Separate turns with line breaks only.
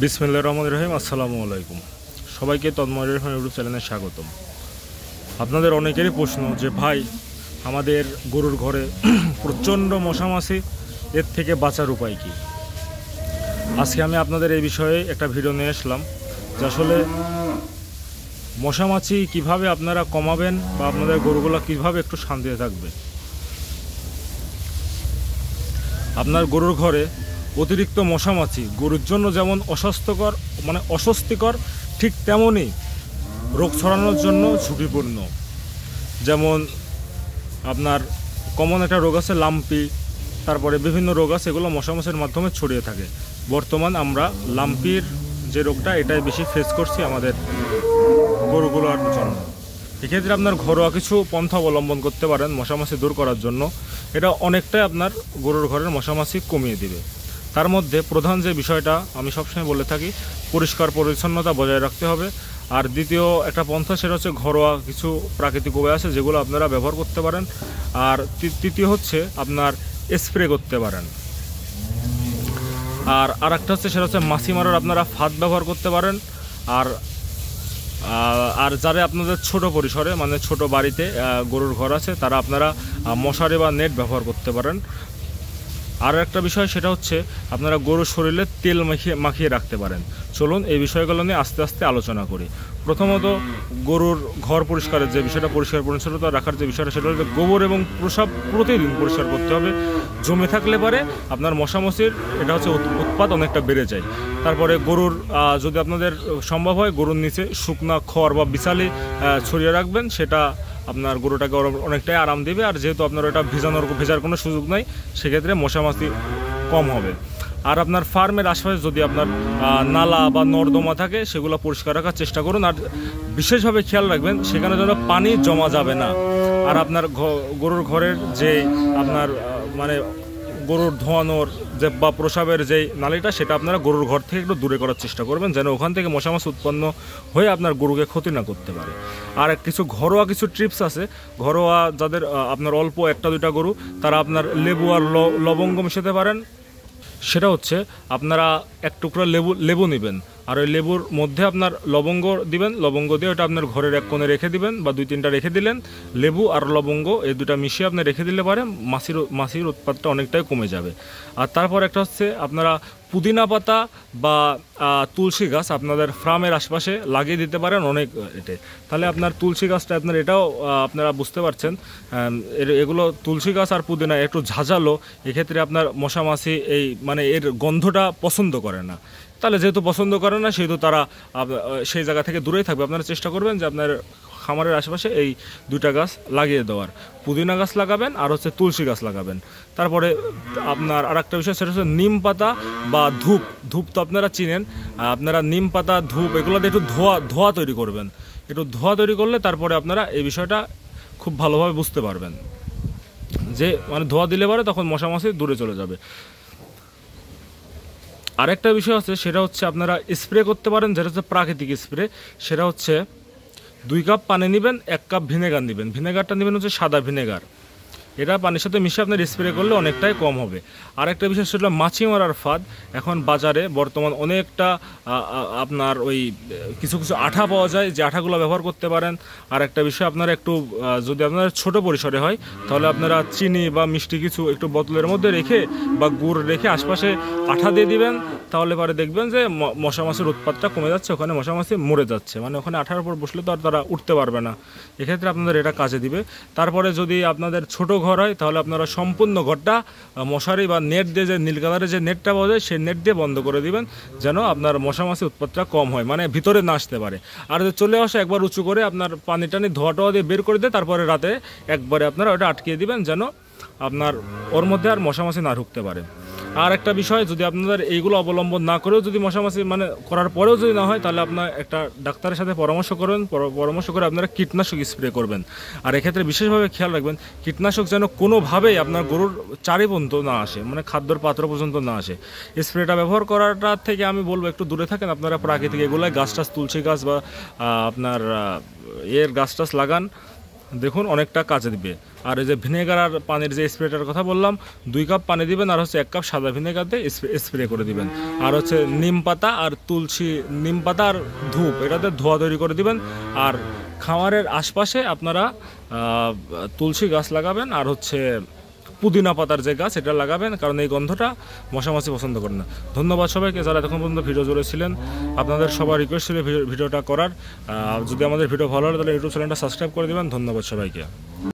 বিসমিল্লাহির রহমানির রহিম। আসসালামু আলাইকুম। সবাইকে তন্ময় ইউটিউব চ্যানেলে স্বাগতম। আপনাদের অনেকেরই প্রশ্ন যে ভাই, আমাদের গরুর ঘরে প্রচণ্ড মশামাছি, এর থেকে বাঁচার উপায় কী? আজকে আমি আপনাদের এই বিষয়ে একটা ভিডিও নিয়ে আসলাম যে আসলে মশামাছি কিভাবে আপনারা কমাবেন বা আপনাদের গরুগুলো কিভাবে একটু শান্তিতে থাকবে। আপনার গরুর ঘরে অতিরিক্ত মশামাছি গরুর জন্য যেমন অস্বস্তিকর, ঠিক তেমনই রোগ ছড়ানোর জন্য ঝুঁকিপূর্ণ। যেমন আপনার কমন একটা রোগ আছে লাম্পি, তারপরে বিভিন্ন রোগ আছে, এগুলো মশামাছির মাধ্যমে ছড়িয়ে থাকে। বর্তমান আমরা লাম্পির যে রোগটা, এটাই বেশি ফেস করছি আমাদের গরুগুলোর জন্য। এক্ষেত্রে আপনার ঘরোয়া কিছু পন্থা অবলম্বন করতে পারেন মশামাছি দূর করার জন্য। এটা অনেকটাই আপনার গরুর ঘরের মশামাছি কমিয়ে দিবে। তার মধ্যে প্রধান যে বিষয়টা আমি সবসময় বলে থাকি, পরিষ্কার পরিচ্ছন্নতা বজায় রাখতে হবে। আর দ্বিতীয় একটা পন্থা, সেটা হচ্ছে ঘরোয়া কিছু প্রাকৃতিক উপায় আছে যেগুলো আপনারা ব্যবহার করতে পারেন। আর তৃতীয় হচ্ছে আপনার স্প্রে করতে পারেন। আর একটা হচ্ছে, সেটা হচ্ছে মাছি মারার আপনারা ফাঁদ ব্যবহার করতে পারেন। আর যারা আপনাদের ছোট পরিসরে, মানে ছোট বাড়িতে গরুর ঘর আছে, তারা আপনারা মশারি বা নেট ব্যবহার করতে পারেন। আর একটা বিষয়, সেটা হচ্ছে আপনারা গরুর শরীরে তেল মাখিয়ে রাখতে পারেন। চলুন এই বিষয়গুলো নিয়ে আস্তে আস্তে আলোচনা করি। প্রথমত, গরুর ঘর পরিষ্কারের যে বিষয়টা, পরিষ্কার পরিচ্ছন্নতা রাখার যে বিষয়টা, সেটা হচ্ছে গোবর এবং প্রস্রাব প্রতিদিন পরিষ্কার করতে হবে। জমে থাকলে পারে আপনার মশামাছির এটা হচ্ছে উৎপাত অনেকটা বেড়ে যায়। তারপরে গরুর যদি আপনাদের সম্ভব হয়, গরুর নিচে শুকনা খড় বা বিছালি ছড়িয়ে রাখবেন, সেটা আপনার গরুটাকে অনেকটাই আরাম দেবে। আর যেহেতু আপনার ওটা ভেজার কোনো সুযোগ নাই, সেক্ষেত্রে মশামাছি কম হবে। আর আপনার ফার্মের আশেপাশে যদি আপনার নালা বা নর্দমা থাকে, সেগুলো পরিষ্কার রাখার চেষ্টা করুন। আর বিশেষভাবে খেয়াল রাখবেন সেখানে যেন পানি জমা যাবে না। আর আপনার গরুর ঘরের যে আপনার গরুর ধোয়ানোর যে বা প্রসাবের যেই নালীটা, সেটা আপনারা গরুর ঘর থেকে একটু দূরে করার চেষ্টা করবেন, যেন ওখান থেকে মশামাছি উৎপন্ন হয়ে আপনার গরুকে ক্ষতি না করতে পারে। আর কিছু ঘরোয়া কিছু ট্রিপস আছে, ঘরোয়া যাদের আপনার অল্প একটা দুইটা গরু, তারা আপনার লেবু আর লবঙ্গ মিশাতে পারেন। সেটা হচ্ছে আপনারা এক টুকরা লেবু নেবেন, আর ওই লেবুর মধ্যে আপনার লবঙ্গ দিবেন। লবঙ্গ দিয়ে ওটা আপনার ঘরের এক কোণে রেখে দিবেন, বা দুই তিনটা রেখে দিলেন। লেবু আর লবঙ্গ এই দুটা মিশিয়ে আপনি রেখে দিলে পারে মাছির উৎপাতটা অনেকটাই কমে যাবে। আর তারপর একটা হচ্ছে, আপনারা পুদিনা পাতা বা তুলসী গাছ আপনাদের ফার্মের আশপাশে লাগিয়ে দিতে পারেন অনেক এতে। তাহলে আপনার তুলসী গাছটা আপনার এটাও আপনারা বুঝতে পারছেন, এগুলো তুলসী গাছ আর পুদিনা একটু ঝাঁঝালো, এক্ষেত্রে আপনার মশামাছি এর গন্ধটা পছন্দ করে না। তাহলে যেহেতু পছন্দ করে না, সেহেতু তারা সেই জায়গা থেকে দূরেই থাকবে। আপনারা চেষ্টা করবেন যে আপনার খামারের আশেপাশে এই দুইটা গাছ লাগিয়ে দেওয়ার। পুদিনা গাছ লাগাবেন আর হচ্ছে তুলসী গাছ লাগাবেন। তারপরে আপনার আরেকটা বিষয়, সেটা হচ্ছে নিম পাতা বা ধূপ তো আপনারা চিনেন। আপনারা নিম পাতা, ধূপ এগুলো দিয়ে একটু ধোয়া তৈরি করবেন। একটু ধোয়া তৈরি করলে তারপরে আপনারা এই বিষয়টা খুব ভালোভাবে বুঝতে পারবেন যে ধোয়া দিলে পরে তখন মশামাছি দূরে চলে যাবে। আরেকটা বিষয় আছে, সেটা হচ্ছে আপনারা স্প্রে করতে পারেন, যেটা হচ্ছে প্রাকৃতিক স্প্রে। সেটা হচ্ছে 2 কাপ পানি নেবেন, 1 কাপ ভিনেগার নেবেন। ভিনেগারটা নেবেন হচ্ছে সাদা ভিনেগার। এটা পানির সাথে মিশিয়ে আপনার স্প্রে করলে অনেকটাই কম হবে। আরেকটা বিষয়, সেটা মাছি মারার ফাঁদ। এখন বাজারে বর্তমান অনেকটা আপনার ওই কিছু আঠা পাওয়া যায়, যে আঠাগুলো ব্যবহার করতে পারেন। আর একটা বিষয়, আপনারা একটু যদি আপনার ছোট পরিসরে হয়, তাহলে আপনারা চিনি বা মিষ্টি কিছু একটু বোতলের মধ্যে রেখে বা গুড় রেখে আশপাশে আঠা দিয়ে দিবেন। তাহলে পরে দেখবেন যে মশামাছির উৎপাতটা কমে যাচ্ছে, ওখানে মশামাছি মরে যাচ্ছে। ওখানে আঠার উপর বসলে তো আর তারা উঠতে পারবে না। এক্ষেত্রে আপনাদের এটা কাজে দিবে। তারপরে যদি আপনাদের ছোট ঘর হয়, তাহলে আপনারা সম্পূর্ণ ঘরটা মশারি বা নেট দিয়ে, যে নীল কালারের যে নেটটা পাওয়া যায়, সেই নেট দিয়ে বন্ধ করে দিবেন, যেন আপনার মশামাছি উৎপাতটা কম হয়, ভিতরে না আসতে পারে। আর চলে আসে একবার উঁচু করে আপনার পানি টানি ধোয়া দিয়ে বের করে দিয়ে, তারপরে রাতে একবারে আপনারা ওটা আটকিয়ে দিবেন, যেন আপনার ওর মধ্যে আর মশামাছি না ঢুকতে পারে। আর একটা বিষয়, যদি আপনাদের এইগুলো অবলম্বন না করেও যদি মশামাছি করার পরেও যদি না হয়, তাহলে আপনার একটা ডাক্তারের সাথে পরামর্শ করে আপনারা কীটনাশক স্প্রে করবেন। আর এক্ষেত্রে বিশেষভাবে খেয়াল রাখবেন, কীটনাশক যেন কোনোভাবেই আপনার গরুর চারি পর্যন্ত না আসে, খাদ্যর পাত্র পর্যন্ত না আসে। স্প্রেটা ব্যবহার করাটা থেকে আমি বলবো একটু দূরে থাকেন। আপনারা প্রাকৃতিক এগুলোয় গাছ টাছ, তুলসী গাছ বা আপনার গাছ টাছ লাগান। দেখুন অনেকটা কাজে দিবে। আর এই যে ভিনেগার আর পানির যে স্প্রেটার কথা বললাম, 2 কাপ পানি দিবেন আর হচ্ছে 1 কাপ সাদা ভিনেগার দিয়ে স্প্রে করে দিবেন। আর হচ্ছে নিম পাতা আর তুলসী, নিম পাতা আর ধূপ এটাতে ধোয়া তৈরি করে দিবেন। আর খামারের আশপাশে আপনারা তুলসী গাছ লাগাবেন আর হচ্ছে পুদিনা পাতার যে গাছ এটা লাগাবেন, কারণ এই গন্ধটা মশামাছি পছন্দ করে না। ধন্যবাদ সবাইকে যারা এতক্ষণ পর্যন্ত ভিডিও জুড়েছিলেন। আপনাদের সবার রিকোয়েস্ট ছিল ভিডিওটা করার। যদি আমাদের ভিডিও ভালো লাগে তাহলে ইউটিউব চ্যানেলটা সাবস্ক্রাইব করে দেবেন। ধন্যবাদ সবাইকে।